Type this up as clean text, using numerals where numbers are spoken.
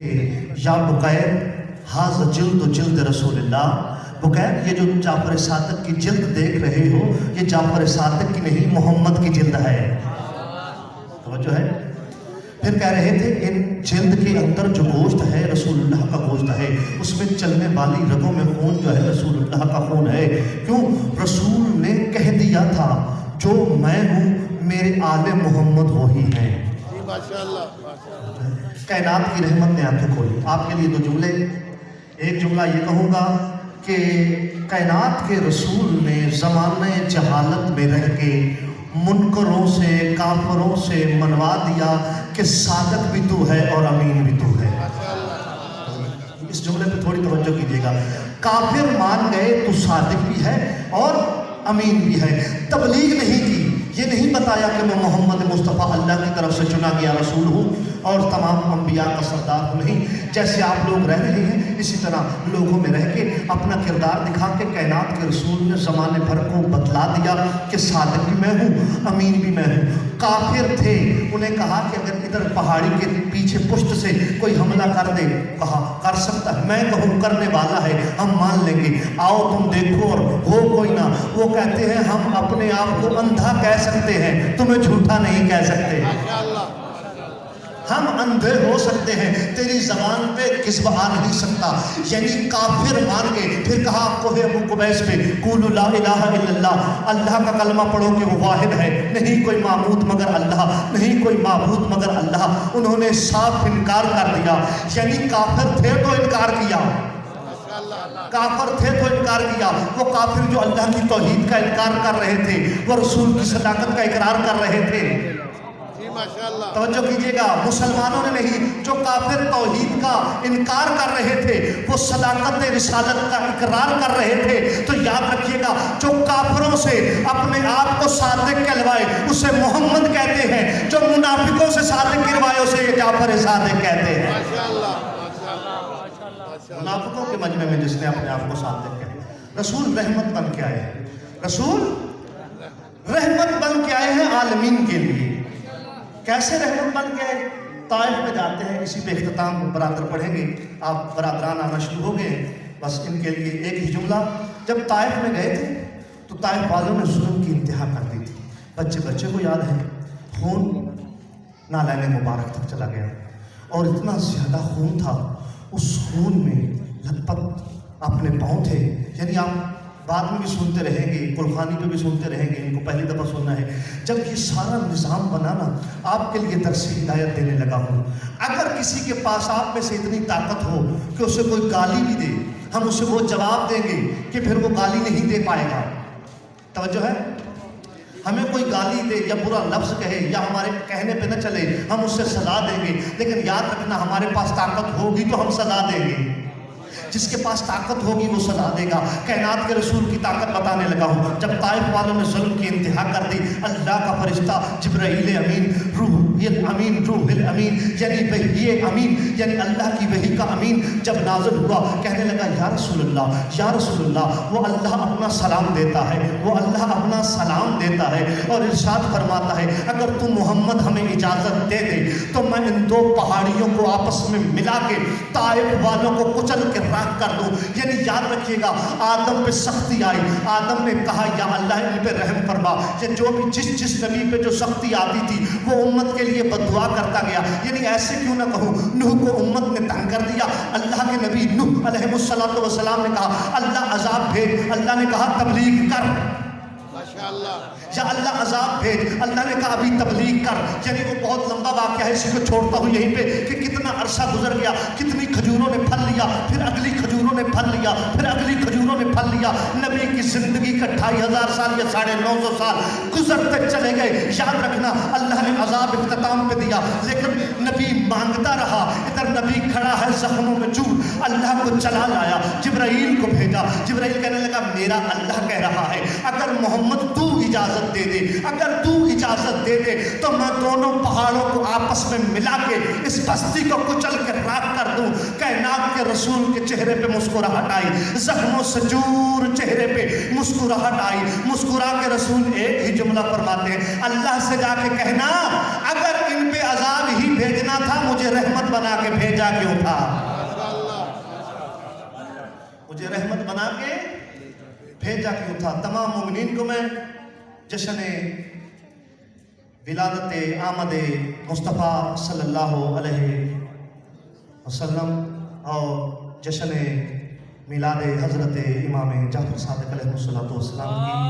یا بقیر حاض جلد و جلد رسول اللہ، بقیر یہ جو جعفر صادق کی جلد دیکھ رہے ہو یہ جعفر صادق کی نہیں محمد کی جلد ہے۔ توجہ ہے؟ پھر کہہ رہے تھے ان جلد کے اندر جو گوشت ہے رسول اللہ کا گوشت ہے، اس میں چلنے والی رگوں میں خون جو ہے رسول اللہ کا خون ہے۔ کیوں؟ رسول نے کہہ دیا تھا جو میں ہوں میرے آل محمد وہی ہیں۔ کائنات کی رحمت نے آنکھیں کھولی۔ آپ کے لیے دو جملے، ایک جملہ یہ کہوں گا کہ کائنات کے رسول نے زمانہ جہالت میں رہ کے منکروں سے کافروں سے منوا دیا کہ صادق بھی تو ہے اور امین بھی تو ہے۔ اس جملے پہ تھوڑی توجہ کیجیے گا۔ کافر مان گئے تو صادق بھی ہے اور امین بھی ہے۔ تبلیغ نہیں کی، یہ نہیں بتایا کہ میں محمد مصطفیٰ اللہ کی طرف سے چنا گیا رسول ہوں اور تمام انبیاء کا سردار ہوں، نہیں۔ جیسے آپ لوگ رہ رہے ہیں اسی طرح لوگوں میں رہ کے اپنا کردار دکھا کے کائنات کے رسول نے زمانے بھر کو بتلا دیا کہ صادق بھی میں ہوں امین بھی میں ہوں۔ کافر تھے، انہیں کہا کہ اگر ادھر پہاڑی کے پیچھے پشت سے کوئی حملہ کر دے، کہا کر سکتا ہے، میں کہوں کرنے والا ہے، ہم مان لیں گے، آؤ تم دیکھو اور ہو کوئی نہ۔ وہ کہتے ہیں ہم اپنے آپ کو اندھا کہہ سکتے ہیں، تمہیں جھوٹا نہیں کہہ سکتے۔ ہم اندھے ہو سکتے ہیں، تیری زبان پہ کذب آ نہیں سکتا۔ یعنی کافر مان گئے۔ پھر کہا کوہ ابو قبیس پہ قولوا لا الہ الا اللہ، اللہ کا کلمہ پڑھو کہ وہ واحد ہے، نہیں کوئی معبود مگر اللہ، نہیں کوئی معبود مگر اللہ۔ انہوں نے صاف انکار کر دیا، یعنی کافر تھے تو انکار کیا، کافر تھے تو انکار کیا۔ وہ کافر جو اللہ کی توحید کا انکار کر رہے تھے، وہ رسول کی صداقت کا اقرار کر رہے تھے۔ توجہ کیجئے گا، مسلمانوں نے نہیں، جو کافر توحید کا انکار کر رہے تھے وہ صداقت رسالت کا اقرار کر رہے تھے۔ تو یاد رکھیے گا، جو کافروں سے اپنے آپ کو صادق کہلوائے اسے محمد کہتے ہیں، جو منافقوں سے صادق کہلوائے اسے یہ جعفر صادق کہتے ہیں۔ منافقوں کے مجمع میں جس نے اپنے آپ کو صادق کہا۔ رسول رحمت بن کے آئے ہیں، رسول رحمت بن کے آئے ہیں عالمین کے لیے۔ کیسے رحمت بن کے آئے؟ طائف میں جاتے ہیں، اسی پہ اختتام برادر پڑھیں گے، آپ برادران آنا شروع ہو گئے ہیں، بس ان کے لیے ایک ہی جملہ۔ جب طائف میں گئے تھے تو طائف والوں نے ظلم کی انتہا کر دی تھی۔ بچے کو یاد ہے، خون نالین مبارک تک چلا گیا اور اتنا زیادہ خون تھا، اس خون میں لت پت اپنے پاؤں تھے۔ یعنی آپ بعد میں بھی سنتے رہیں گے، قرخانی پہ بھی سنتے رہیں گے، ان کو پہلی دفعہ سننا ہے۔ جب یہ سارا نظام بنانا آپ کے لیے درس ہدایت دینے لگا ہوں، اگر کسی کے پاس آپ میں سے اتنی طاقت ہو کہ اسے کوئی گالی بھی دے، ہم اسے وہ جواب دیں گے کہ پھر وہ گالی نہیں دے پائے گا۔ توجہ ہے؟ ہمیں کوئی گالی دے یا برا لفظ کہے یا ہمارے کہنے پہ نہ چلے، ہم اس سے سزا دیں گے، لیکن یاد رکھنا ہمارے پاس طاقت ہوگی تو ہم سزا دیں گے۔ جس کے پاس طاقت ہوگی وہ سزا دے گا۔ کائنات کے رسول کی طاقت بتانے لگا ہوں۔ جب طائف والوں نے ظلم کی انتہا کر دی، اللہ کا فرشتہ جبرائیل امین، روح الامین، روح الامین یعنی وحی امین، یعنی اللہ کی وحی کا امین جب نازل ہوا، کہنے لگا یا رسول اللہ، یا رسول اللہ، وہ اللہ اپنا سلام دیتا ہے، وہ اللہ اپنا سلام دیتا ہے اور ارشاد فرماتا ہے اگر تو محمد ہمیں اجازت دے دے تو میں ان دو پہاڑیوں کو آپس میں ملا کے طائف والوں کو کچل کے راکھ کر دوں۔ یعنی یاد رکھیے گا، آدم پہ سختی آئی، آدم نے کہا یا اللہ ان پہ رحم فرما۔ یہ جو بھی جس نبی پہ جو سختی آتی تھی وہ امت کے لیے بد دعا کرتا گیا۔ یعنی ایسے کیوں نہ کہوں، نوح کو امت نے تنگ کر دیا، اللہ کے نبی نوح علیہ السلام نے کہا اللہ عذاب بھیج، اللہ نے کہا تبلیغ کر، یا اللہ عذاب بھیج، اللہ نے کہا ابھی تبلیغ کر۔ یعنی وہ بہت لمبا واقعہ ہے، اسی کو چھوڑتا ہوں یہیں پہ کہ کتنا عرصہ گزر گیا، کتنی کھجوروں نے پھل لیا، پھر اگلی کھجوروں نے پھل لیا، پھر اگلی کھجوروں نے پھل لیا۔ نبی کی زندگی کا 2500 سال یا 950 سال گزرتے چلے گئے۔ یاد رکھنا اللہ نے عذاب اختتام پہ دیا، لیکن نبی مانگتا رہا۔ ادھر نبی کھڑا ہے زخموں میں چور، اللہ کو چلا لایا، جبرائیل کو بھیجا۔ جبرائیل کہنے لگا میرا اللہ کہہ رہا ہے اگر محمد تو اجازت دے دے، اگر تو اجازت دے دے تو میں دونوں پہاڑوں کو آپس میں ملا کے اس بستی کو کچل کے راکھ کر دوں۔ کائنات کے رسول کے چہرے پہ مسکراہٹ آئی، زخموں سے چور چہرے پہ مسکراہٹ آئی۔ مسکرا کے رسول ایک ہی جملہ فرماتے ہیں اللہ سے جا کے کہنا اگر ان پہ عذاب ہی بھیجنا تھا مجھے رحمت بنا کے بھیجا کیوں تھا؟ مجھے رحمت بنا کے بھیجا کیوں تھا؟ تمام مومنین کو میں جشن ولادت آمد مصطفیٰ صلی اللہ علیہ وسلم اور جشن میلاد حضرت امام جعفر صادق علیہ الصلوۃ والسلام کی